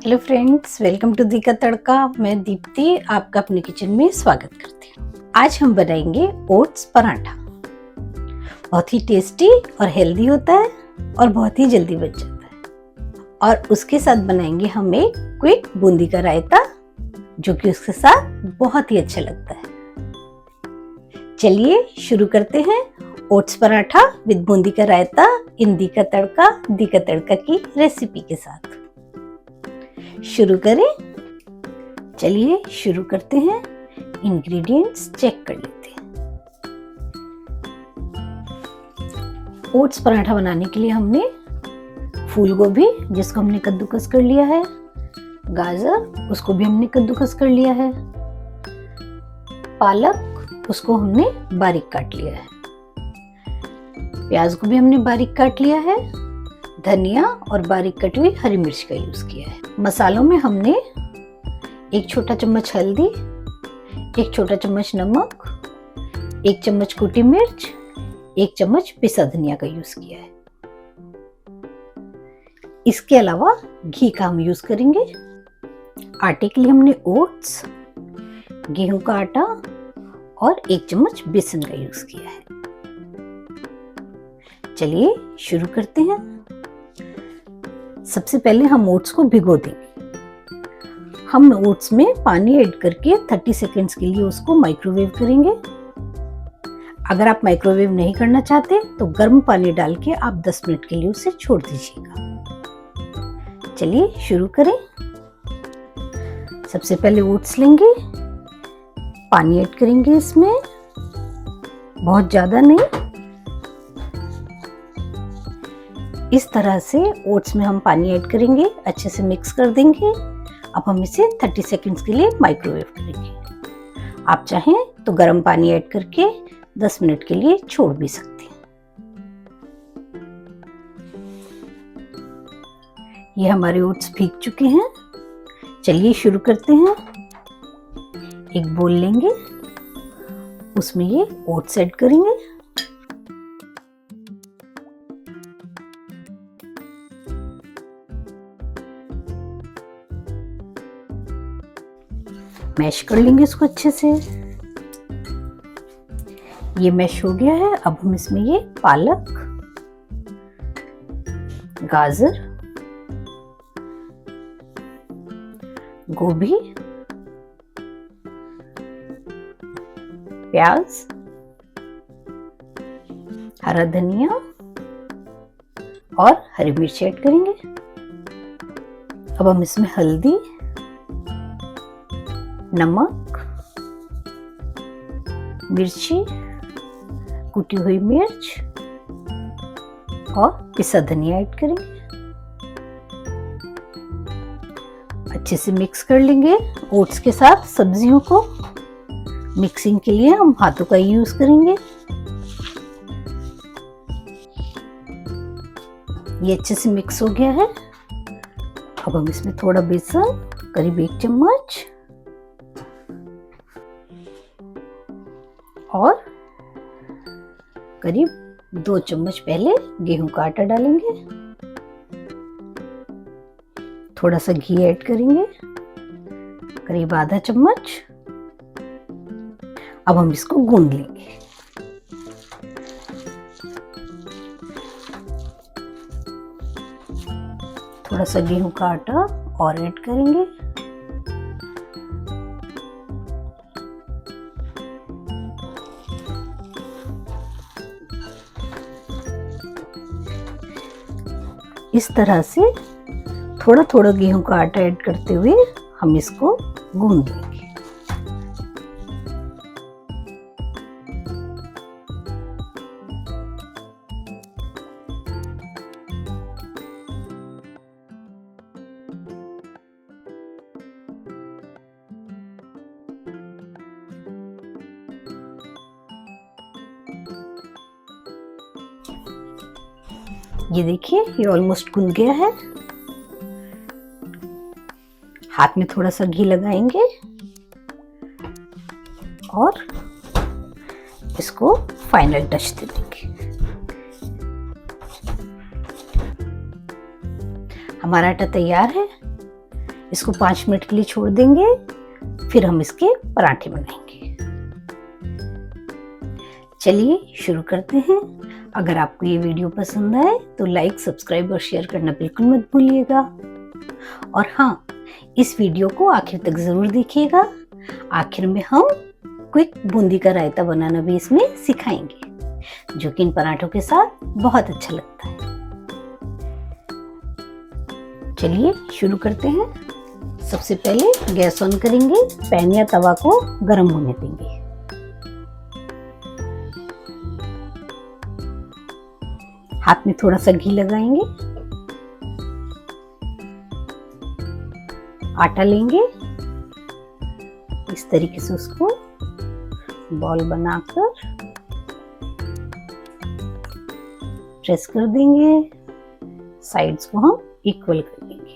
Hello friends, welcome to दी का तड़का। मैं दीप्ति आपका अपने किचन में स्वागत करती हूँ। आज हम बनाएंगे ओट्स पराठा। बहुत ही टेस्टी और हेल्दी होता है और बहुत ही जल्दी बन जाता है। और उसके साथ बनाएंगे हम एक क्विक बूंदी का रायता, जो कि उसके साथ बहुत ही अच्छा लगता है। चलिए शुरू करते हैं ओट्स पराठा विद बूंदी का रायता इन दी का तड़का की रेसिपी के साथ। शुरू करें। चलिए शुरू करते हैं। इंग्रेडिएंट्स चेक कर लेते हैं। ओट्स पराठा बनाने के लिए हमने फूल गोभी, जिसको हमने कद्दूकस कर लिया है, गाजर, उसको भी हमने कद्दूकस कर लिया है, पालक, उसको हमने बारीक काट लिया है, प्याज को भी हमने बारीक काट लिया है, धनिया और बारीक कटी हुई हरी मिर्च का यूज किया है। मसालों में हमने 1 छोटा चम्मच हल्दी, 1 छोटा चम्मच नमक, 1 चम्मच कुटी मिर्च, 1 चम्मच पिसा धनिया का यूज किया है। इसके अलावा घी का हम यूज करेंगे। आटे के लिए हमने ओट्स, गेहूं का आटा और 1 चम्मच बेसन का यूज किया है। चलिए शुरू करते हैं। सबसे पहले हम ओट्स को भिगो देंगे। हम ओट्स में पानी ऐड करके 30 सेकेंड्स के लिए उसको माइक्रोवेव करेंगे। अगर आप माइक्रोवेव नहीं करना चाहते तो गर्म पानी डाल के आप 10 मिनट के लिए उसे छोड़ दीजिएगा। चलिए शुरू करें। सबसे पहले ओट्स लेंगे, पानी ऐड करेंगे इसमें, बहुत ज्यादा नहीं। इस तरह से ओट्स में हम पानी ऐड करेंगे, अच्छे से मिक्स कर देंगे। अब हम इसे 30 सेकेंड्स के लिए माइक्रोवेव करेंगे। आप चाहें तो गर्म पानी ऐड करके 10 मिनट के लिए छोड़ भी सकते हैं। ये हमारे ओट्स भीग चुके हैं। चलिए शुरू करते हैं। एक बोल लेंगे, उसमें ये ओट्स ऐड करेंगे। मैश कर लेंगे इसको अच्छे से। ये मैश हो गया है। अब हम इसमें ये पालक, गाजर, गोभी, प्याज, हरा धनिया और हरी मिर्च ऐड करेंगे। अब हम इसमें हल्दी, नमक, मिर्ची, कुटी हुई मिर्च और पिसा धनिया ऐड करेंगे। अच्छे से मिक्स कर लेंगे ओट्स के साथ सब्जियों को। मिक्सिंग के लिए हम हाथों का यूज करेंगे। ये अच्छे से मिक्स हो गया है। अब हम इसमें थोड़ा बेसन, करीब 1 चम्मच, और करीब 2 चम्मच पहले गेहूं का आटा डालेंगे। थोड़ा सा घी ऐड करेंगे, करीब आधा चम्मच। अब हम इसको गूंद लेंगे। थोड़ा सा गेहूं का आटा और ऐड करेंगे। इस तरह से थोड़ा थोड़ा गेहूं का आटा ऐड करते हुए हम इसको गूंद लेंगे। ये देखिए, ये ऑलमोस्ट गूंद गया है। हाथ में थोड़ा सा घी लगाएंगे और इसको फाइनल टच दे देंगे। हमारा आटा तैयार है। इसको 5 मिनट के लिए छोड़ देंगे, फिर हम इसके पराठे बनाएंगे। चलिए शुरू करते हैं। अगर आपको ये वीडियो पसंद आए तो लाइक, सब्सक्राइब और शेयर करना बिल्कुल मत भूलिएगा। और हाँ, इस वीडियो को आखिर तक जरूर देखिएगा। आखिर में हम क्विक बूंदी का रायता बनाना भी इसमें सिखाएंगे, जो कि इन पराठों के साथ बहुत अच्छा लगता है। चलिए शुरू करते हैं। सबसे पहले गैस ऑन करेंगे, पैन या तवा को गर्म होने देंगे। हाथ में थोड़ा सा घी लगाएंगे, आटा लेंगे, इस तरीके से उसको बॉल बनाकर प्रेस कर देंगे। साइड्स को हम इक्वल कर देंगे।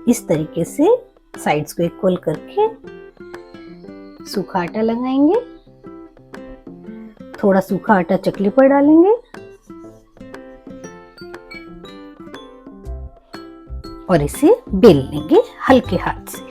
इस तरीके से साइड्स को इक्वल करके सूखा आटा लगाएंगे। थोड़ा सूखा आटा चकली पर डालेंगे और इसे बेल लेंगे हल्के हाथ से।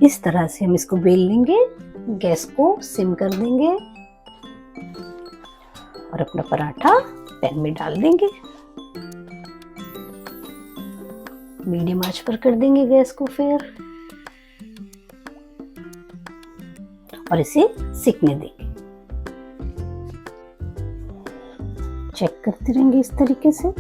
इस तरह से हम इसको बेल लेंगे। गैस को सिम कर देंगे और अपना पराठा पैन में डाल देंगे। मीडियम आंच पर कर देंगे गैस को फिर, और इसे सिकने देंगे। चेक करते रहेंगे इस तरीके से।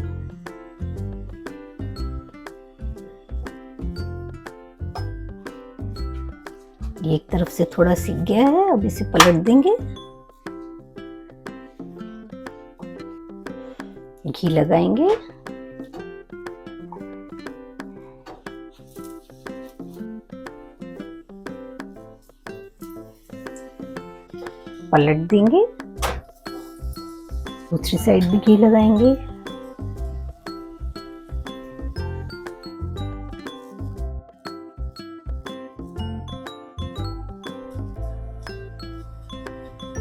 ये एक तरफ से थोड़ा सिक गया है, अब इसे पलट देंगे। घी लगाएंगे, पलट देंगे, दूसरी साइड भी घी लगाएंगे।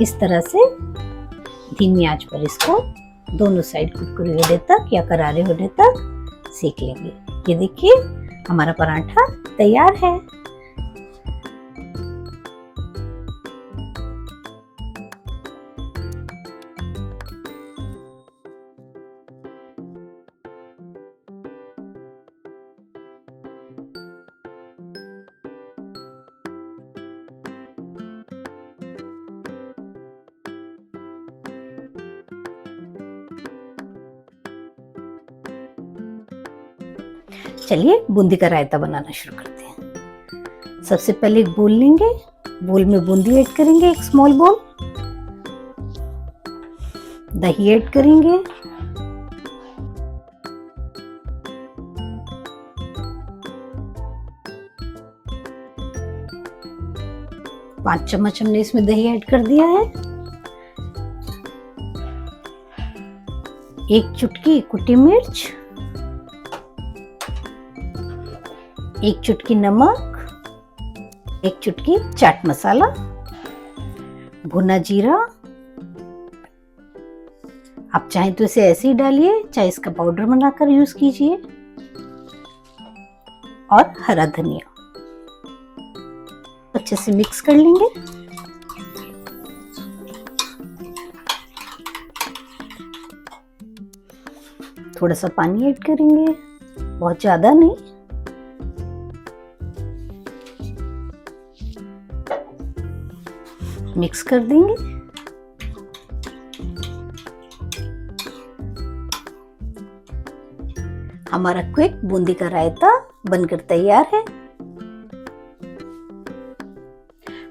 इस तरह से धीमी आंच पर इसको दोनों साइड कुरकुरे होने तक या करारे होने तक सेक लेंगे। ये देखिए हमारा पराठा तैयार है। चलिए बूंदी का रायता बनाना शुरू करते हैं। सबसे पहले एक बोल लेंगे, बोल में बूंदी ऐड करेंगे, एक स्मॉल बोल। दही ऐड करेंगे, पांच चम्मच हमने इसमें दही ऐड कर दिया है। एक चुटकी कुटी मिर्च, एक चुटकी नमक, एक चुटकी चाट मसाला, भुना जीरा। आप चाहें तो इसे ऐसे ही डालिए, चाहे इसका पाउडर बनाकर यूज कीजिए, और हरा धनिया। अच्छे से मिक्स कर लेंगे। थोड़ा सा पानी ऐड करेंगे, बहुत ज्यादा नहीं। मिक्स कर देंगे। हमारा क्विक बूंदी का रायता बनकर तैयार है।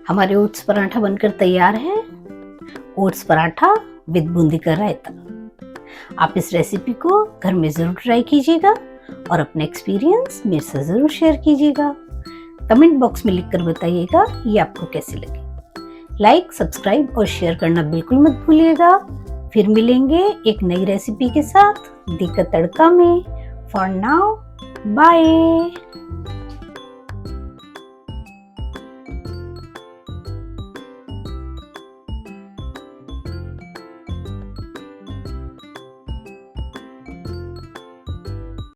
हमारे ओट्स पराठा बनकर तैयार है। ओट्स पराठा विद बूंदी का रायता। आप इस रेसिपी को घर में ज़रूर ट्राई कीजिएगा और अपना एक्सपीरियंस मेरे साथ ज़रूर शेयर कीजिएगा। कमेंट बॉक्स में लिखकर बताइएगा ये आपको कैसी लगी। लाइक, सब्सक्राइब और शेयर करना बिल्कुल मत भूलिएगा। फिर मिलेंगे एक नई रेसिपी के साथ दी का तड़का में। For now, bye.